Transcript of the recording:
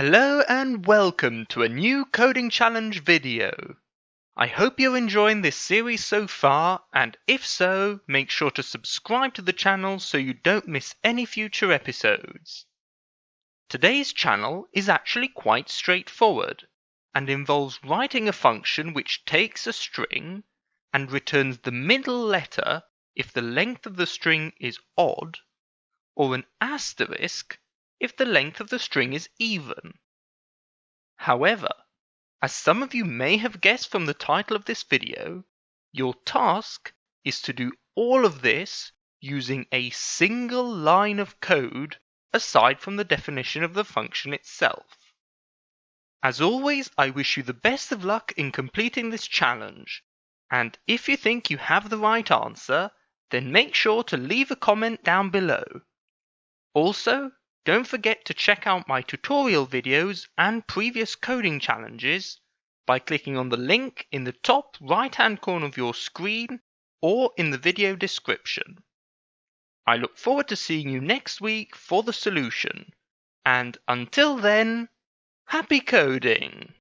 Hello and welcome to a new coding challenge video. I hope you're enjoying this series so far, and if so, make sure to subscribe to the channel so you don't miss any future episodes. Today's channel is actually quite straightforward and involves writing a function which takes a string and returns the middle letter if the length of the string is odd, or an asterisk if the length of the string is even. However, as some of you may have guessed from the title of this video, your task is to do all of this using a single line of code aside from the definition of the function itself. As always, I wish you the best of luck in completing this challenge, and if you think you have the right answer, then make sure to leave a comment down below. Also, don't forget to check out my tutorial videos and previous coding challenges by clicking on the link in the top right-hand corner of your screen or in the video description. I look forward to seeing you next week for the solution, and until then, happy coding!